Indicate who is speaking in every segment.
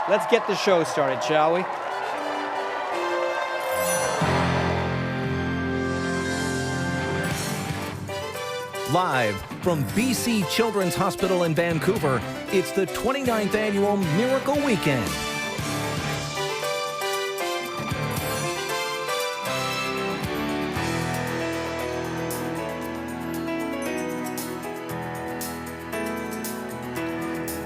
Speaker 1: let's get the show started, shall we?
Speaker 2: Live from BC Children's Hospital in Vancouver, it's the 29th Annual Miracle Weekend.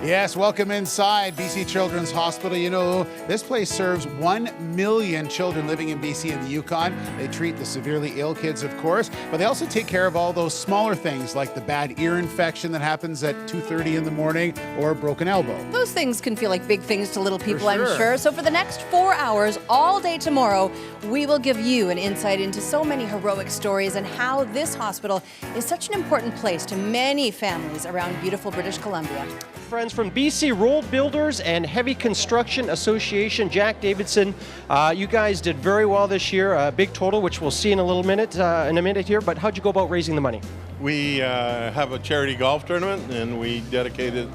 Speaker 3: Yes, welcome inside BC Children's Hospital. You know, this place serves 1 million children living in BC and the Yukon. They treat the severely ill kids, of course, but they also take care of all those smaller things like the bad ear infection that happens at 2:30 in the morning or a broken elbow.
Speaker 4: Those things can feel like big things to little people,
Speaker 3: For sure.
Speaker 4: I'm sure. So for the next 4 hours, all day tomorrow, we will give you an insight into so many heroic stories and how this hospital is such an important place to many families around beautiful British Columbia.
Speaker 1: Friends from BC Road Builders and Heavy Construction Association, Jack Davidson, you guys did very well this year, a big total, which we'll see in a minute here, but how'd you go about raising the money?
Speaker 5: We have a charity golf tournament, and we dedicated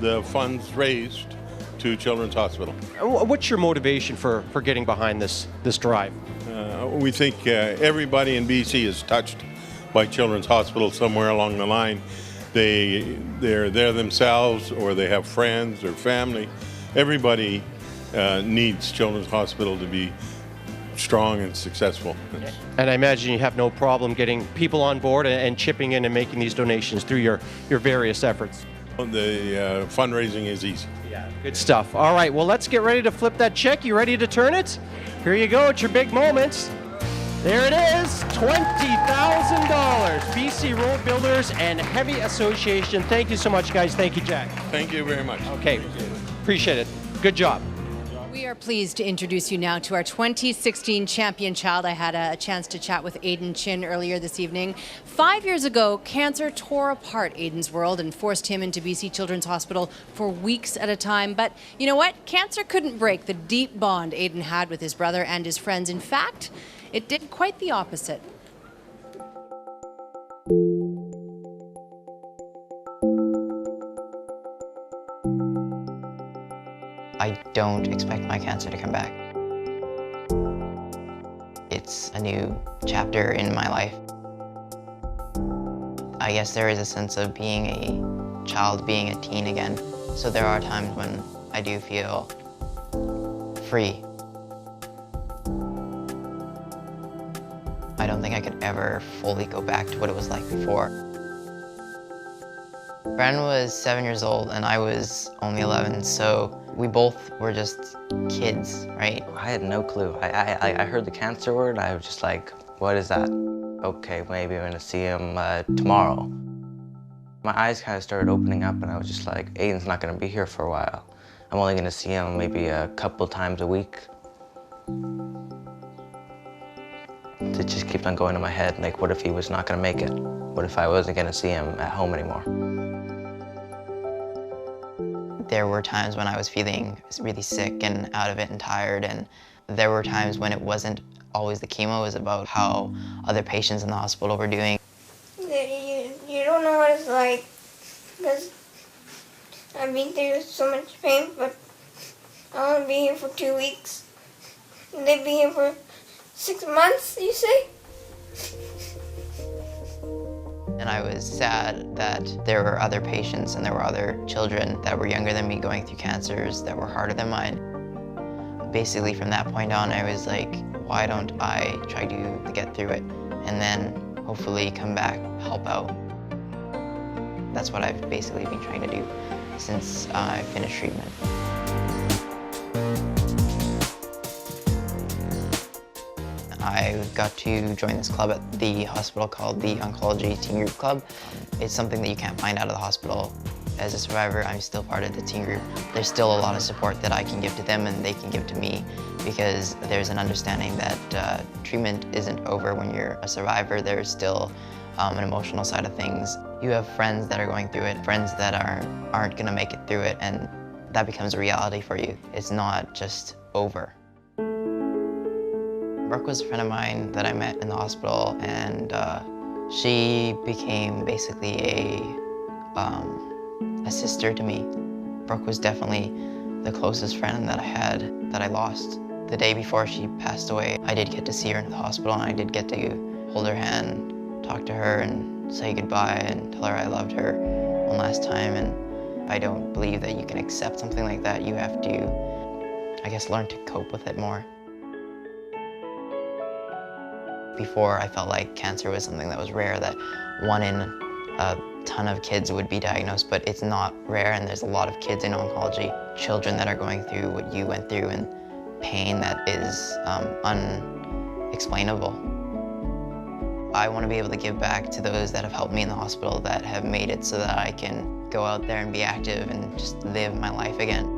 Speaker 5: the funds raised to Children's Hospital.
Speaker 1: What's your motivation for getting behind this drive?
Speaker 5: We think everybody in BC is touched by Children's Hospital somewhere along the line. They're there themselves, or they have friends or family. Everybody needs Children's Hospital to be strong and successful.
Speaker 1: And I imagine you have no problem getting people on board and chipping in and making these donations through your various efforts.
Speaker 5: The fundraising is easy.
Speaker 1: Yeah, good stuff. All right, well, let's get ready to flip that check. You ready to turn it? Here you go. It's your big moment. There it is, $20,000. BC Road Builders and Heavy Association. Thank you so much, guys. Thank you, Jack.
Speaker 5: Thank you very much.
Speaker 1: Okay, appreciate it. Good job.
Speaker 4: We are pleased to introduce you now to our 2016 champion child. I had a chance to chat with Aiden Chin earlier this evening. 5 years ago, cancer tore apart Aiden's world and forced him into BC Children's Hospital for weeks at a time. But you know what? Cancer couldn't break the deep bond Aiden had with his brother and his friends. In fact, it did quite the opposite.
Speaker 6: I don't expect my cancer to come back. It's a new chapter in my life. I guess there is a sense of being a child, being a teen again. So there are times when I do feel free. I don't think I could ever fully go back to what it was like before. Bren was 7 years old and I was only 11, so we both were just kids, right?
Speaker 7: I had no clue. I heard the cancer word, I was just like, what is that? Okay, maybe I'm gonna see him tomorrow. My eyes kind of started opening up and I was just like, Aiden's not gonna be here for a while. I'm only gonna see him maybe a couple times a week. It just keeps on going in my head, like what if he was not gonna make it? What if I wasn't gonna see him at home anymore?
Speaker 6: There were times when I was feeling really sick and out of it and tired, and there were times when it wasn't always the chemo, it was about how other patients in the hospital were doing.
Speaker 8: You don't know what it's like, because I've been through so much pain, but I want to be here for 2 weeks. And they'd be here for 6 months, you say?
Speaker 6: And I was sad that there were other patients and there were other children that were younger than me going through cancers that were harder than mine. Basically from that point on, I was like, why don't I try to get through it and then hopefully come back, help out. That's what I've basically been trying to do since I finished treatment. I got to join this club at the hospital called the Oncology Teen Group Club. It's something that you can't find out of the hospital. As a survivor, I'm still part of the teen group. There's still a lot of support that I can give to them and they can give to me, because there's an understanding that treatment isn't over when you're a survivor. There's still an emotional side of things. You have friends that are going through it, friends that aren't gonna make it through it, and that becomes a reality for you. It's not just over. Brooke was a friend of mine that I met in the hospital, and she became basically a sister to me. Brooke was definitely the closest friend that I had that I lost. The day before she passed away, I did get to see her in the hospital, and I did get to hold her hand, talk to her, and say goodbye and tell her I loved her one last time. And I don't believe that you can accept something like that. You have to, I guess, learn to cope with it more. Before, I felt like cancer was something that was rare, that 1 in a ton of kids would be diagnosed, but it's not rare, and there's a lot of kids in oncology, children that are going through what you went through, and pain that is unexplainable. I want to be able to give back to those that have helped me in the hospital, that have made it so that I can go out there and be active and just live my life again.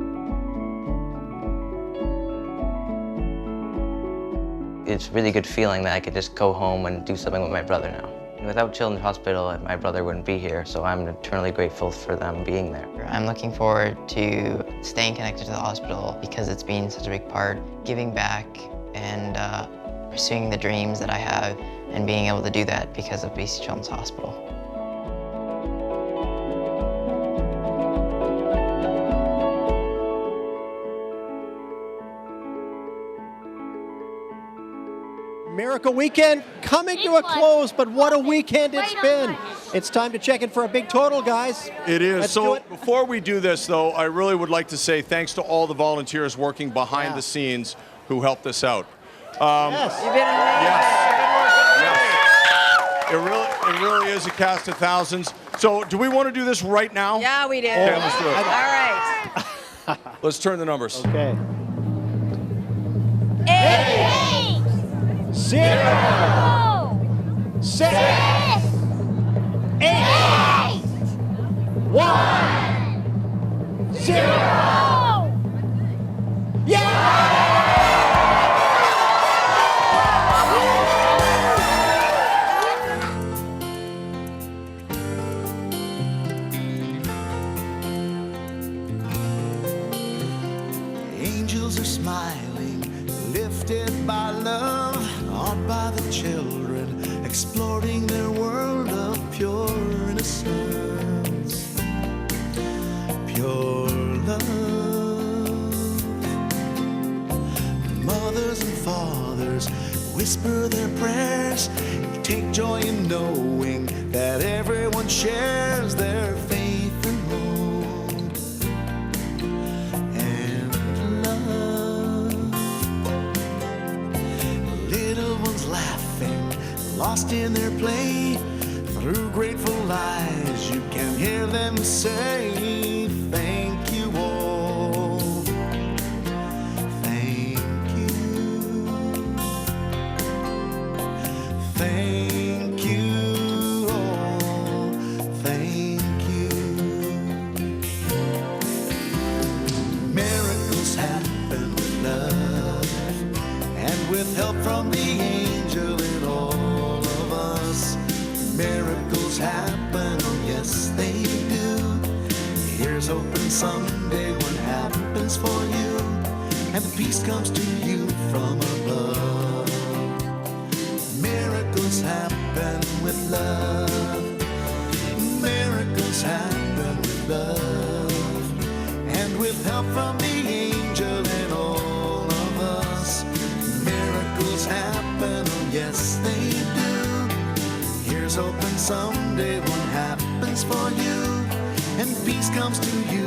Speaker 7: It's a really good feeling that I could just go home and do something with my brother now. Without Children's Hospital, my brother wouldn't be here, so I'm eternally grateful for them being there.
Speaker 6: I'm looking forward to staying connected to the hospital because it's been such a big part, giving back and pursuing the dreams that I have, and being able to do that because of BC Children's Hospital.
Speaker 1: Miracle Weekend coming to a close, but what a weekend it's been. It's time to check in for a big total, guys.
Speaker 9: It is.
Speaker 1: Let's do
Speaker 9: So
Speaker 1: it.
Speaker 9: before we do this, though, I really would like to say thanks to all the volunteers working behind the scenes who helped us out.
Speaker 1: Yes.
Speaker 9: It really is a cast of thousands. So do we want to do this right now?
Speaker 10: Yeah, we do.
Speaker 9: Okay, let's do it.
Speaker 10: All right.
Speaker 9: Let's turn the numbers.
Speaker 1: Okay.
Speaker 10: 8,
Speaker 1: 0, 6, 8, 1, 0.
Speaker 11: Angels are smiling, lifted by love, awed by the children, exploring their world of pure innocence, pure love. Mothers and fathers whisper their prayers, take joy in knowing that everyone shares their faith and hope and love. Little ones laughing, lost in their play, through grateful eyes you can hear them say, thank you all, thank you, thank you all, thank you. Miracles happen with love and with help from the angel in all of us. Miracles happen, oh yes they do. Here's hoping someday what happens for you, and the peace comes to you from above. Miracles happen with love. Miracles happen with love, and with help from the angel in all of us. Miracles happen, oh yes they do. Here's hoping someday what happens for you, and peace comes to you